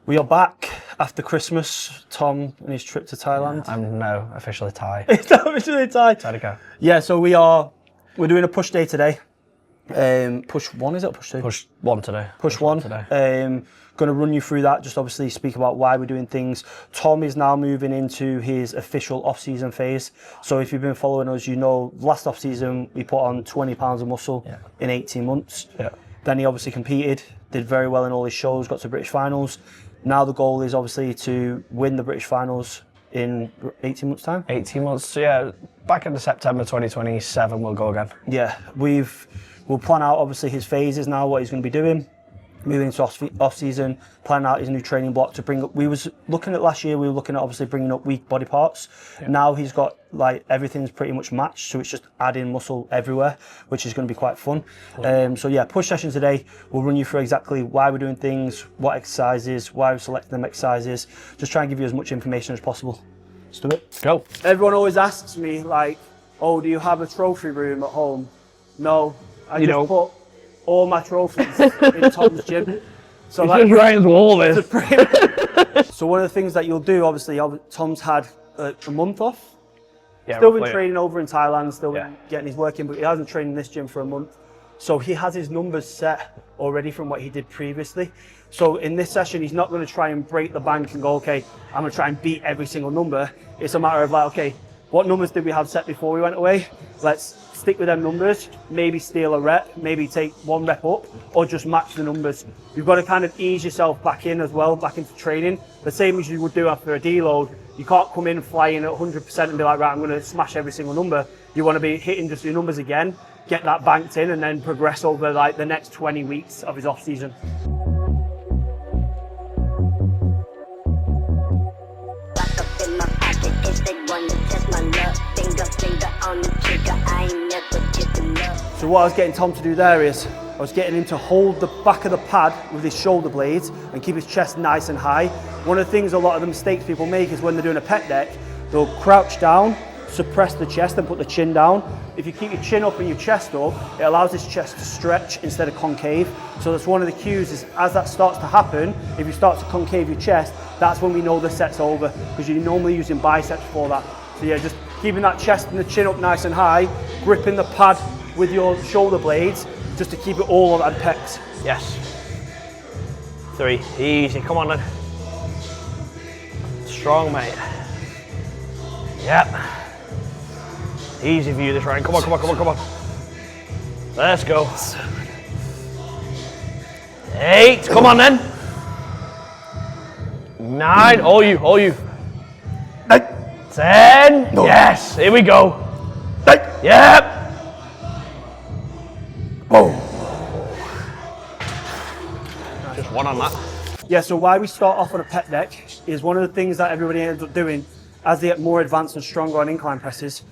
We are back after Christmas. Tom and his trip to Thailand. I'm now officially Thai. It's not officially Thai. Time to go. Yeah, so we're doing a push day today. Push one, is it? Or push two? Push one today. Push one today. Going to run you through that, just obviously speak about why we're doing things. Tom is now moving into his official off-season phase. So if you've been following us, you know last off-season we put on 20 pounds of muscle in 18 months. Yeah. Then he obviously competed, did very well in all his shows, got to British finals. Now the goal is obviously to win the British finals in 18 months' time. 18 months, so yeah, back into September 2027 we'll go again. Yeah, we'll plan out obviously his phases now, what he's going to be doing. Moving into off-season, planning out his new training block to bring up. We was looking at last year, we were looking at obviously bringing up weak body parts. Yeah. Now he's got like everything's pretty much matched, so it's just adding muscle everywhere, which is going to be quite fun. Yeah. So yeah, push session today. We'll run you through exactly why we're doing things, what exercises, why we're selecting them exercises. Just try and give you as much information as possible. Let's do it. Go. Everyone always asks me like, oh, do you have a trophy room at home? No, I just put all my trophies in Tom's gym. So it's just right into all this. So one of the things that you'll do, obviously, Tom's had a month off. Yeah, still been training over in Thailand, still been getting his work in, but he hasn't trained in this gym for a month. So he has his numbers set already from what he did previously. So in this session, he's not going to try and break the bank and go, okay, I'm going to try and beat every single number. It's a matter of like, okay, what numbers did we have set before we went away? Let's stick with them numbers, maybe steal a rep, maybe take one rep up, or just match the numbers. You've got to kind of ease yourself back in as well, back into training. The same as you would do after a deload. You can't come in flying at 100% and be like, right, I'm going to smash every single number. You want to be hitting just your numbers again, get that banked in, and then progress over like the next 20 weeks of his off season. So what I was getting Tom to do there is, I was getting him to hold the back of the pad with his shoulder blades and keep his chest nice and high. One of the things, a lot of the mistakes people make is when they're doing a pec deck, they'll crouch down, suppress the chest and put the chin down. If you keep your chin up and your chest up, it allows his chest to stretch instead of concave. So that's one of the cues is as that starts to happen, if you start to concave your chest, that's when we know the set's over, because you're normally using biceps for that. So yeah, just keeping that chest and the chin up nice and high, gripping the pad with your shoulder blades, just to keep it all on pecs. Yes. 3, easy, come on then. Strong, mate. Yep. Easy for you this round, come on, come on, come on, come on. Let's go. 8, come on then. 9, all you, all you. 10, yes, here we go. Yep. Just one on that. Yeah, so why we start off on a pec deck is one of the things that everybody ends up doing as they get more advanced and stronger on incline presses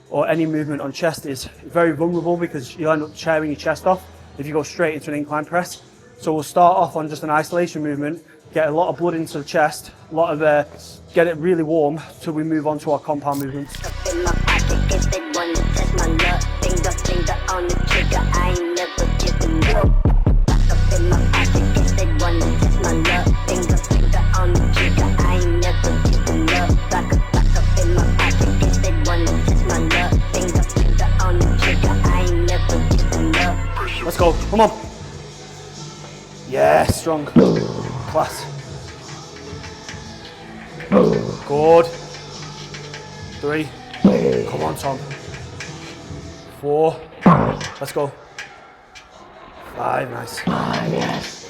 or any movement on chest is very vulnerable, because you'll end up tearing your chest off if you go straight into an incline press. So we'll start off on just an isolation movement, get a lot of blood into the chest, a lot of get it really warm till we move on to our compound movements. Let's go, come on. Yeah, strong. Class. Good. 3. Come on, Tom. 4. Let's go. 5, nice. Yes.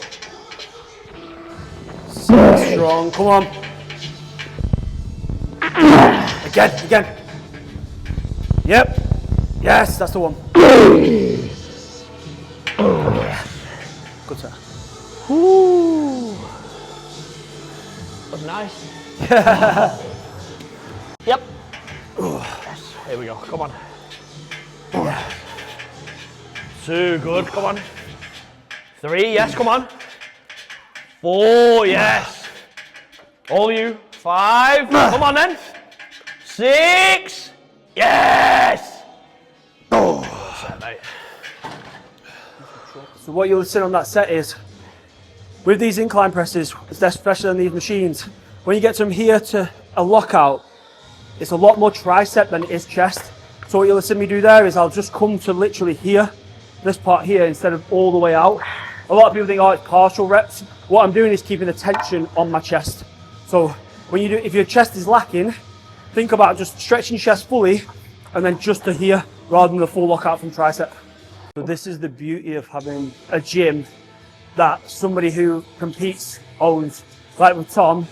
6, strong. Come on. Again. Yep. Yes, that's the one. Good sir. Woo. Was nice. Yep. Yes. Here we go. Come on. Yeah. 2, good. Come on. 3, yes. Come on. 4, yes. All you. 5. Come on then. 6. Yes. So what you'll see on that set is with these incline presses, especially on these machines, when you get from here to a lockout, it's a lot more tricep than it is chest. So what you'll see me do there is I'll just come to literally here, this part here, instead of all the way out. A lot of people think, oh, it's partial reps. What I'm doing is keeping the tension on my chest. So when you do, if your chest is lacking, think about just stretching your chest fully and then just to here rather than the full lockout from tricep. So this is the beauty of having a gym that somebody who competes owns. Like with Tom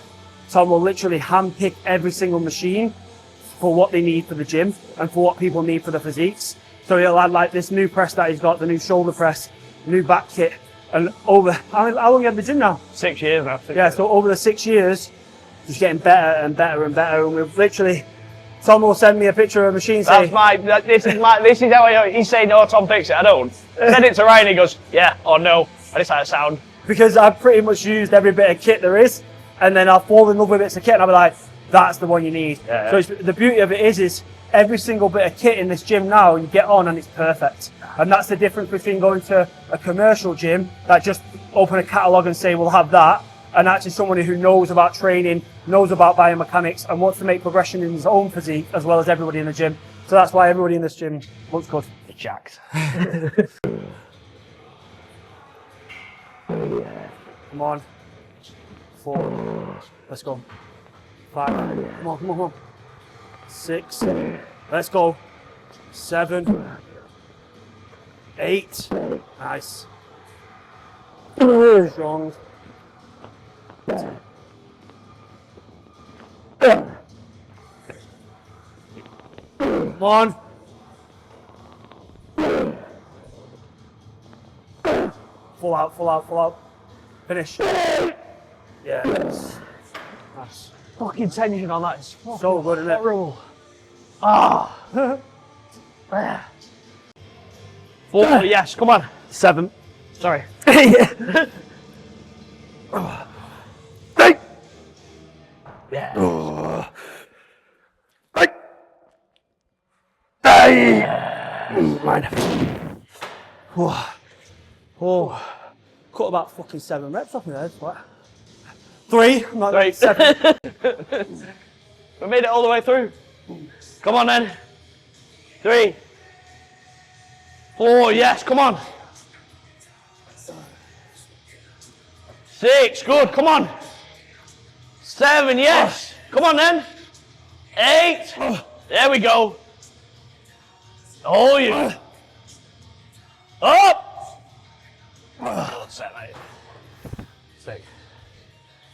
will literally handpick every single machine for what they need for the gym and for what people need for the physiques. So he'll add like this new press that he's got, the new shoulder press, new back kit, and over, how long have you had the gym now? 6 years now. So over the 6 years, just getting better and better and better. And we've literally, Tom will send me a picture of a machine saying, this is how he's saying, no, Tom, fix it, I don't. Send it to Ryan, he goes, yeah or no, I just how it sound. Because I've pretty much used every bit of kit there is, and then I'll fall in love with bits of kit and I'll be like, that's the one you need. So the beauty of it is every single bit of kit in this gym now, you get on and it's perfect. And that's the difference between going to a commercial gym that just open a catalogue and say, we'll have that, and actually somebody who knows about training, knows about biomechanics, and wants to make progression in his own physique as well as everybody in the gym. So that's why everybody in this gym looks good. It's jacked. Come on. 4. Let's go. 5. Come on, come on, come on. 6. Let's go. 7. 8. Nice. Strong. Come on. Full out, full out, full out. Finish. Yeah, nice. Fucking tension on that is So good, isn't it? horrible. Ah. 4, yes, come on. 7. Sorry. Yeah. Mine. Oh. Cut about fucking 7 reps off my head. What? 3. I'm not 3. 7. We made it all the way through. Come on then. 3. 4, yes, come on. 6, good, come on. 7, yes. Come on then. 8. There we go. Oh, yeah. Up. Oh, set, mate. 6.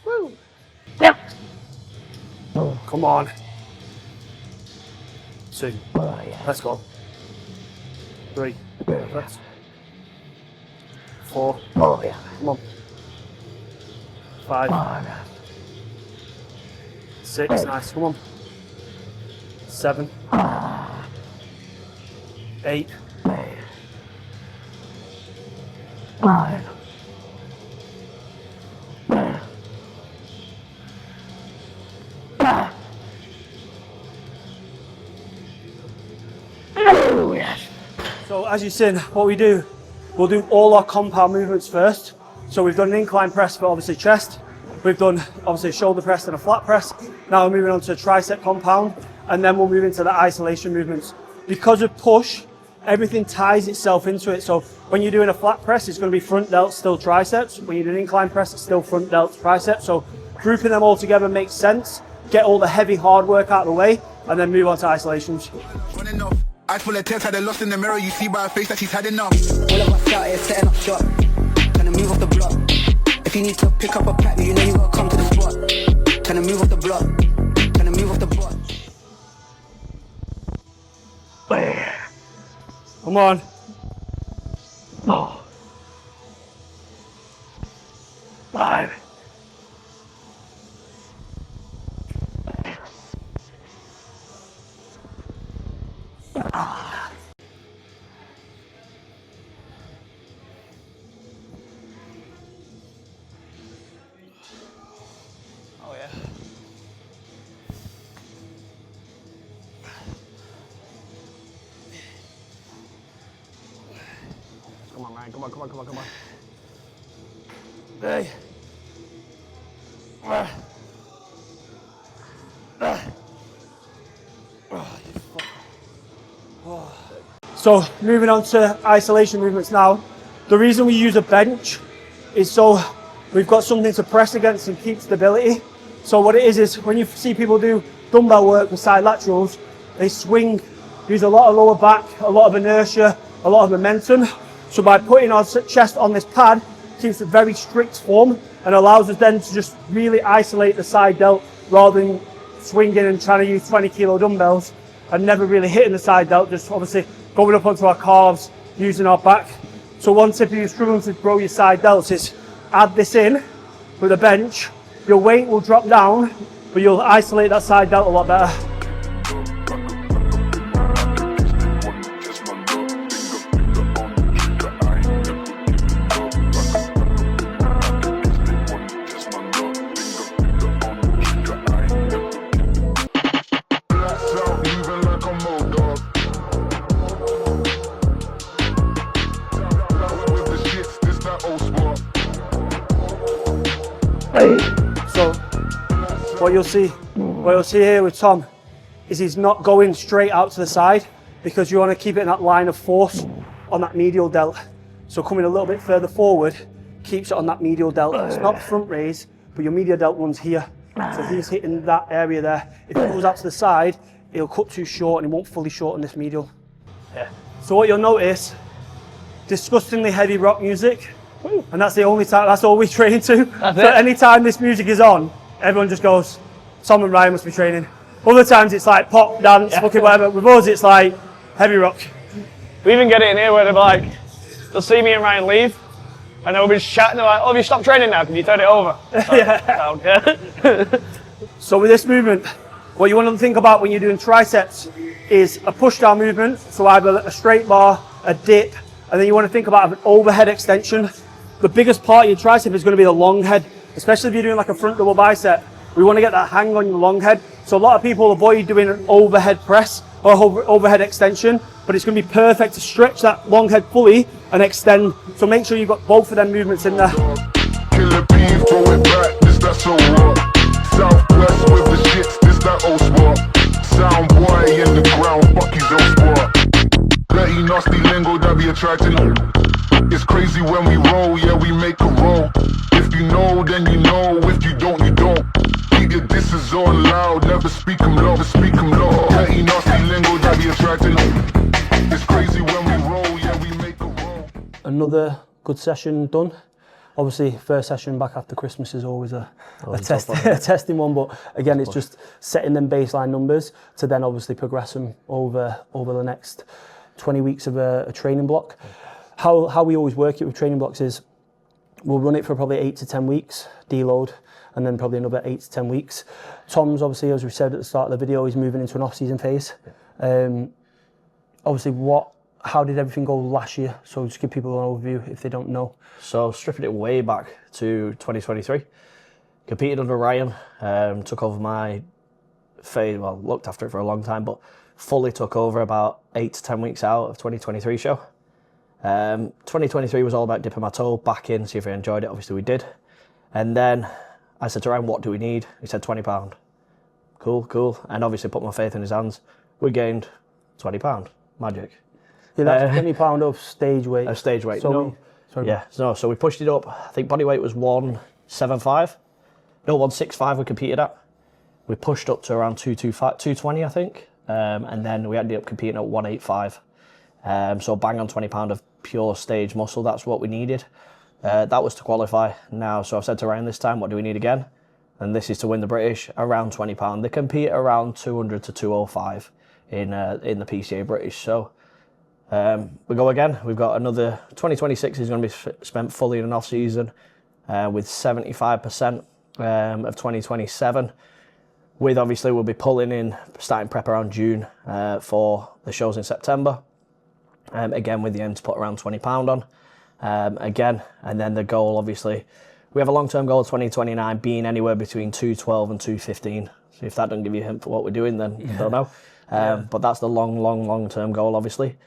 Woo. Yep. Come on. 2. Let's go. 3. Perfect. 4. Oh, yeah. Come on. 5. 6. Nice. Come on. 7. 8. 9. Oh, yes. So as you've seen, what we do, we'll do all our compound movements first. So we've done an incline press for obviously chest. We've done obviously a shoulder press and a flat press. Now we're moving on to a tricep compound, and then we'll move into the isolation movements. Because of push, everything ties itself into it. So when you're doing a flat press, it's going to be front delts, still triceps. When you do an incline press, it's still front delts, triceps. So grouping them all together makes sense. Get all the heavy hard work out of the way, and then move on to isolations. Eyes full of tears, had a lost in the mirror. You see by her face that she's had enough. All of us out here setting up shop, trying to move off the block. If you need to pick up a pack, you know you gotta come to the spot. Trying to move off the block, trying to move off the block. Come on. Oh. 5. Oh yeah. Come on, man. Come on, come on, come on, come on. Hey. So moving on to isolation movements now. The reason we use a bench is so we've got something to press against and keep stability. So what it is when you see people do dumbbell work with side laterals, they swing, use a lot of lower back, a lot of inertia, a lot of momentum. So by putting our chest on this pad, keeps a very strict form and allows us then to just really isolate the side delt rather than swinging and trying to use 20 kilo dumbbells and never really hitting the side delt, just obviously going up onto our calves, using our back. So one tip if you're struggling to grow your side delts is add this in with a bench. Your weight will drop down, but you'll isolate that side delt a lot better. So what you'll see here with Tom is he's not going straight out to the side because you want to keep it in that line of force on that medial delt. So coming a little bit further forward keeps it on that medial delt. It's not front raise, but your medial delt runs here. So he's hitting that area there. If it goes out to the side, it'll cut too short and it won't fully shorten this medial. Yeah. So what you'll notice, disgustingly heavy rock music. And that's the only time, that's all we train to. So anytime this music is on, everyone just goes, Tom and Ryan must be training. Other times it's like pop, dance, fucking whatever. With us it's like heavy rock. We even get it in here where they're like, they'll see me and Ryan leave, and they'll be chatting, they're like, oh, have you stopped training now? Can you turn it over? So with this movement, what you want to think about when you're doing triceps is a push down movement. So either a straight bar, a dip, and then you want to think about an overhead extension. The biggest part of your tricep is going to be the long head, especially if you're doing like a front double bicep. We want to get that hang on your long head. So a lot of people avoid doing an overhead press or overhead extension, but it's going to be perfect to stretch that long head fully and extend. So make sure you've got both of them movements in there. Killer beef, throw it back, this that so what? Southwest with the shits, this that old spot. Sound boy in the ground, fuck his own spot. Dirty nasty lingo that be attracting. It's crazy when we roll, yeah, we make a roll. If you know, then you know. If you don't, you don't. Nigga, this is all loud. Never speak 'em low, speak 'em low. Dirty nasty lingo that be attracting. It's crazy when we roll, yeah, we make a roll. Another good session done. Obviously, first session back after Christmas is always a testing one, but again, it's just setting them baseline numbers to then obviously progress them over the next 20 weeks of a training block. How we always work it with training blocks is we'll run it for probably 8 to 10 weeks, deload, and then probably another 8 to 10 weeks. Tom's obviously, as we said at the start of the video, he's moving into an off-season phase. Obviously, how did everything go last year? So just give people an overview if they don't know. So stripping it way back to 2023, competed under Ryan, took over my phase, well, looked after it for a long time, but fully took over about 8 to 10 weeks out of 2023 show. 2023 was all about dipping my toe back in, see if I enjoyed it. Obviously we did. And then I said to Ryan, what do we need? He said £20. Cool. And obviously put my faith in his hands. We gained £20. Magic. Yeah, that's £20 of stage weight. Stage weight. So So we pushed it up. I think body weight was 175. No, 165 we competed at. We pushed up to around 220, I think. And then we ended up competing at 185. So bang on £20 of pure stage muscle, that's what we needed. That was to qualify now. So I've said to Ryan this time, what do we need again? And this is to win the British, around £20. They compete around 200 to 205 in the PCA British. So we go again. We've got another 2026 is going to be spent fully in an off season with 75% of 2027. With obviously we'll be pulling in, starting prep around June for the shows in September. Again, with the aim to put around £20 on. Again, and then the goal, obviously, we have a long-term goal of 2029 being anywhere between 212 and 215. So if that doesn't give you a hint for what we're doing, then I don't know. But that's the long-term goal, obviously.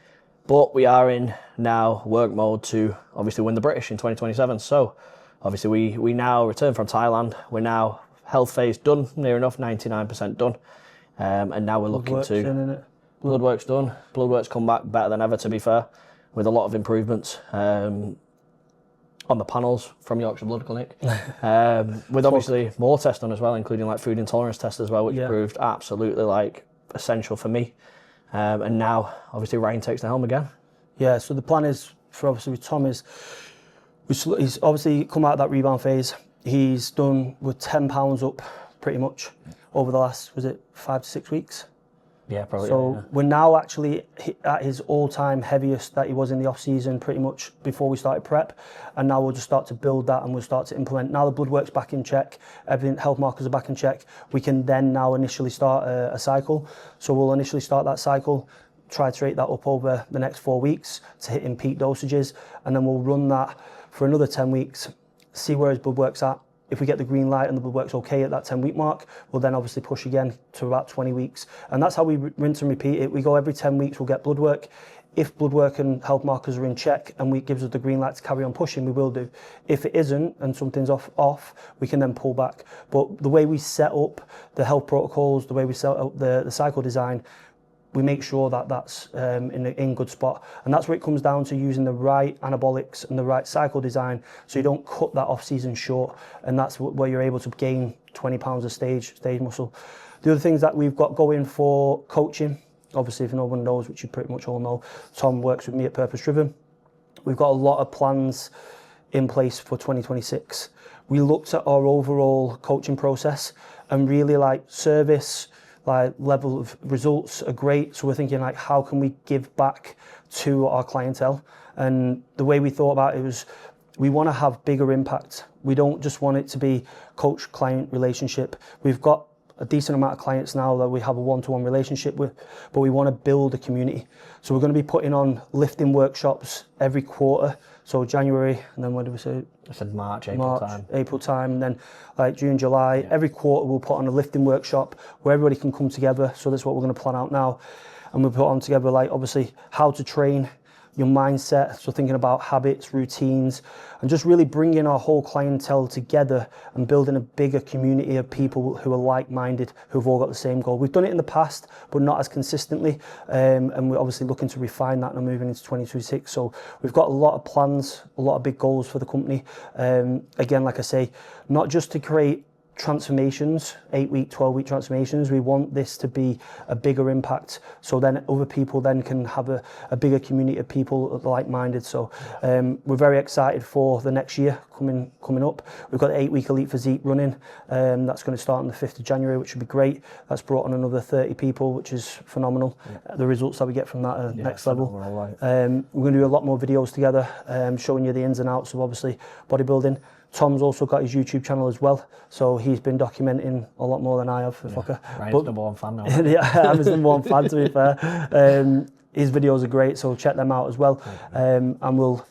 But we are in now work mode to obviously win the British in 2027. So obviously we now return from Thailand. We're now health phase done, near enough, 99% done. And now we're looking to... Blood work's done. Blood work's come back better than ever, to be fair, with a lot of improvements on the panels from Yorkshire Blood Clinic. With obviously more tests done as well, including like food intolerance tests as well, which proved absolutely like essential for me. And now, obviously, Ryan takes the helm again. Yeah, so the plan is for obviously with Tom is he's obviously come out of that rebound phase. He's done with 10 pounds up pretty much over the last, was it 5 to 6 weeks? Yeah, probably. So we're now actually at his all-time heaviest that he was in the off-season pretty much before we started prep. And now we'll just start to build that and we'll start to implement. Now the blood work's back in check, everything, health markers are back in check. We can then now initially start a cycle. So we'll initially start that cycle, try to rate that up over the next 4 weeks to hit in peak dosages. And then we'll run that for another 10 weeks, see where his blood work's at. If we get the green light and the blood work's okay at that 10-week mark, we'll then obviously push again to about 20 weeks. And that's how we rinse and repeat it. We go every 10 weeks, we'll get blood work. If blood work and health markers are in check and it gives us the green light to carry on pushing, we will do. If it isn't and something's off, we can then pull back. But the way we set up the health protocols, the way we set up the cycle design, we make sure that that's in good spot. And that's where it comes down to using the right anabolics and the right cycle design so you don't cut that off-season short. And that's where you're able to gain 20 pounds of stage muscle. The other things that we've got going for coaching, obviously if no one knows, which you pretty much all know, Tom works with me at Purpose Driven. We've got a lot of plans in place for 2026. We looked at our overall coaching process and really like service, like level of results are great. So we're thinking like, how can we give back to our clientele? And the way we thought about it was, we want to have bigger impact. We don't just want it to be coach-client relationship. We've got a decent amount of clients now that we have a one-to-one relationship with, but we want to build a community. So we're going to be putting on lifting workshops every quarter. So January, and then when did we say? I said March, April time, and then like June, July. Every quarter we'll put on a lifting workshop where everybody can come together. So that's what we're going to plan out now. And we'll put on together like obviously how to train, your mindset, so thinking about habits, routines, and just really bringing our whole clientele together and building a bigger community of people who are like-minded, who've all got the same goal. We've done it in the past, but not as consistently, and we're obviously looking to refine that and moving into 2026. So we've got a lot of plans, a lot of big goals for the company. Again, like I say, not just to create transformations, 8-week, 12-week transformations. We want this to be a bigger impact, so then other people then can have a bigger community of people like-minded. So we're very excited for the next year coming up. We've got the 8-week Elite Physique running. That's going to start on the 5th of January, which would be great. That's brought on another 30 people, which is phenomenal. The results that we get from that are next level. Right. We're going to do a lot more videos together, showing you the ins and outs of obviously bodybuilding. Tom's also got his YouTube channel as well, so he's been documenting a lot more than I have. Ryan's number one fan now. Yeah, I'm his number one fan, to be fair. His videos are great, so check them out as well. And we'll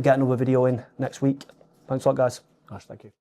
get another video in next week. Thanks a lot, guys. Gosh, thank you.